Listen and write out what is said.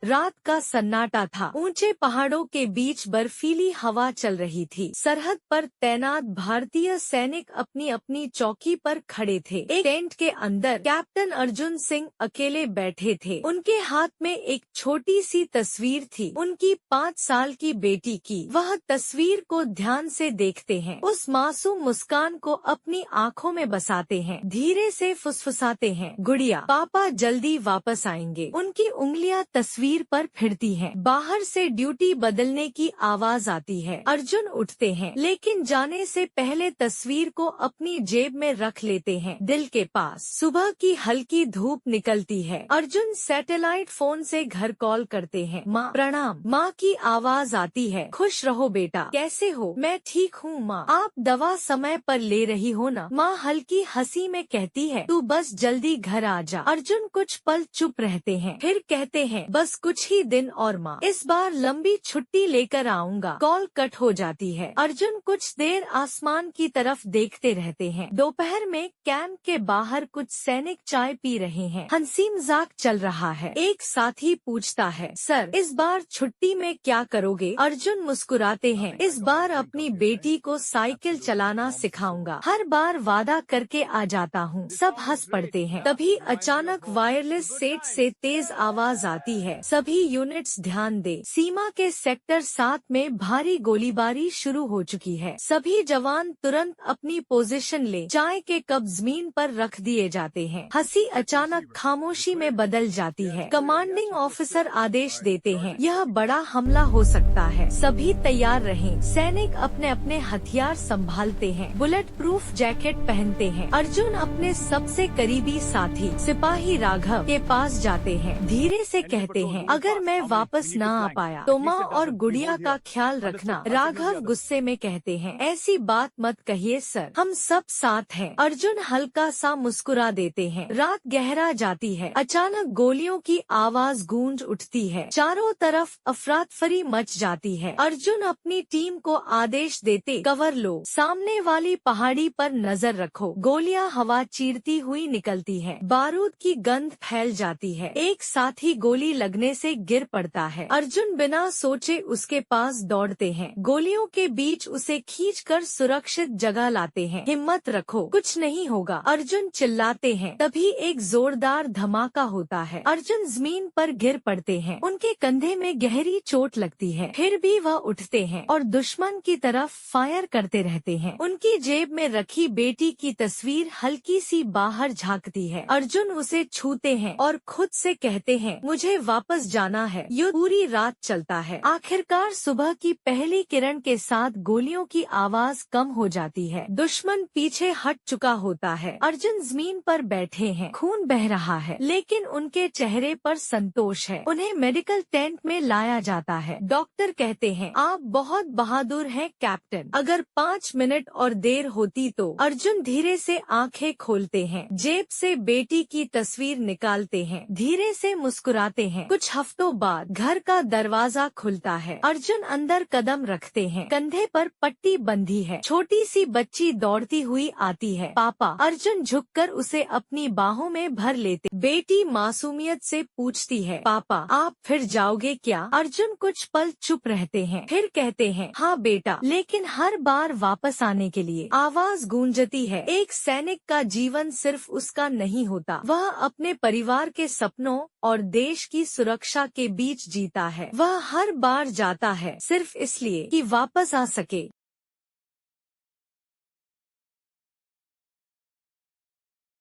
रात का सन्नाटा था। ऊंचे पहाड़ों के बीच बर्फीली हवा चल रही थी। सरहद पर तैनात भारतीय सैनिक अपनी अपनी चौकी पर खड़े थे। एक टेंट के अंदर कैप्टन अर्जुन सिंह अकेले बैठे थे। उनके हाथ में एक छोटी सी तस्वीर थी, उनकी 5 साल की बेटी की। वह तस्वीर को ध्यान से देखते हैं, उस मासूम मुस्कान को अपनी आँखों में बसाते हैं, धीरे से फुसफुसाते हैं, गुड़िया पापा जल्दी वापस आएंगे। उनकी उंगलियां तस्वीर पर फिरती हैं। बाहर से ड्यूटी बदलने की आवाज आती है। अर्जुन उठते हैं, लेकिन जाने से पहले तस्वीर को अपनी जेब में रख लेते हैं, दिल के पास। सुबह की हल्की धूप निकलती है। अर्जुन सैटेलाइट फोन से घर कॉल करते हैं। माँ प्रणाम। माँ की आवाज आती है, खुश रहो बेटा, कैसे हो? मैं ठीक हूँ माँ। आप दवा समय पर ले रही हो ना? माँ हल्की हंसी में कहती है, तू बस जल्दी घर आ जा। अर्जुन कुछ पल चुप रहते हैं, फिर कहते हैं, बस कुछ ही दिन और माँ, इस बार लंबी छुट्टी लेकर आऊंगा। कॉल कट हो जाती है। अर्जुन कुछ देर आसमान की तरफ देखते रहते हैं। दोपहर में कैंप के बाहर कुछ सैनिक चाय पी रहे हैं। हंसी मजाक चल रहा है। एक साथी पूछता है, सर इस बार छुट्टी में क्या करोगे? अर्जुन मुस्कुराते हैं, इस बार अपनी बेटी को साइकिल चलाना सिखाऊंगा। हर बार वादा करके आ जाता हूँ। सब हंस पड़ते हैं। तभी अचानक वायरलेस सेट से तेज आवाज आती है, सभी यूनिट्स ध्यान दे, सीमा के सेक्टर 7 में भारी गोलीबारी शुरू हो चुकी है। सभी जवान तुरंत अपनी पोजीशन ले। चाय के कप जमीन पर रख दिए जाते हैं। हंसी अचानक खामोशी में बदल जाती है। कमांडिंग ऑफिसर आदेश देते हैं, यह बड़ा हमला हो सकता है, सभी तैयार रहें। सैनिक अपने अपने हथियार संभालते हैं, बुलेट प्रूफ जैकेट पहनते हैं। अर्जुन अपने सबसे करीबी साथी सिपाही राघव के पास जाते हैं, धीरे से कहते हैं, अगर मैं वापस न आ पाया तो माँ और गुड़िया का ख्याल रखना। राघव गुस्से में कहते हैं, ऐसी बात मत कहिए सर, हम सब साथ हैं। अर्जुन हल्का सा मुस्कुरा देते हैं। रात गहरा जाती है। अचानक गोलियों की आवाज गूंज उठती है। चारों तरफ अफरा-तफरी मच जाती है। अर्जुन अपनी टीम को आदेश देते, कवर लो, सामने वाली पहाड़ी पर नजर रखो। गोलियां हवा चीरती हुई निकलती है, बारूद की गंध फैल जाती है। एक साथी गोली लगने से गिर पड़ता है। अर्जुन बिना सोचे उसके पास दौड़ते हैं, गोलियों के बीच उसे खींचकर सुरक्षित जगह लाते हैं। हिम्मत रखो, कुछ नहीं होगा, अर्जुन चिल्लाते हैं। तभी एक जोरदार धमाका होता है। अर्जुन जमीन पर गिर पड़ते हैं। उनके कंधे में गहरी चोट लगती है, फिर भी वह उठते हैं और दुश्मन की तरफ फायर करते रहते हैं। उनकी जेब में रखी बेटी की तस्वीर हल्की सी बाहर झांकती है। अर्जुन उसे छूते हैं और खुद से कहते हैं, मुझे वापस जाना है। युद्ध पूरी रात चलता है। आखिरकार सुबह की पहली किरण के साथ गोलियों की आवाज कम हो जाती है। दुश्मन पीछे हट चुका होता है। अर्जुन जमीन पर बैठे हैं, खून बह रहा है, लेकिन उनके चेहरे पर संतोष है। उन्हें मेडिकल टेंट में लाया जाता है। डॉक्टर कहते हैं, आप बहुत बहादुर हैं कैप्टन, अगर 5 मिनट और देर होती तो। अर्जुन धीरे से आंखें खोलते हैं, जेब से बेटी की तस्वीर निकालते हैं, धीरे से मुस्कुराते हैं। कुछ हफ्तों बाद घर का दरवाजा खुलता है। अर्जुन अंदर कदम रखते हैं, कंधे पर पट्टी बंधी है। छोटी सी बच्ची दौड़ती हुई आती है, पापा। अर्जुन झुककर उसे अपनी बाहों में भर लेते। बेटी मासूमियत से पूछती है, पापा आप फिर जाओगे क्या? अर्जुन कुछ पल चुप रहते हैं, फिर कहते हैं, हाँ बेटा, लेकिन हर बार वापस आने के लिए। आवाज गूंजती है, एक सैनिक का जीवन सिर्फ उसका नहीं होता, वह अपने परिवार के सपनों और देश की सुरक्षा के बीच जीता है। वह हर बार जाता है सिर्फ इसलिए कि वापस आ सके।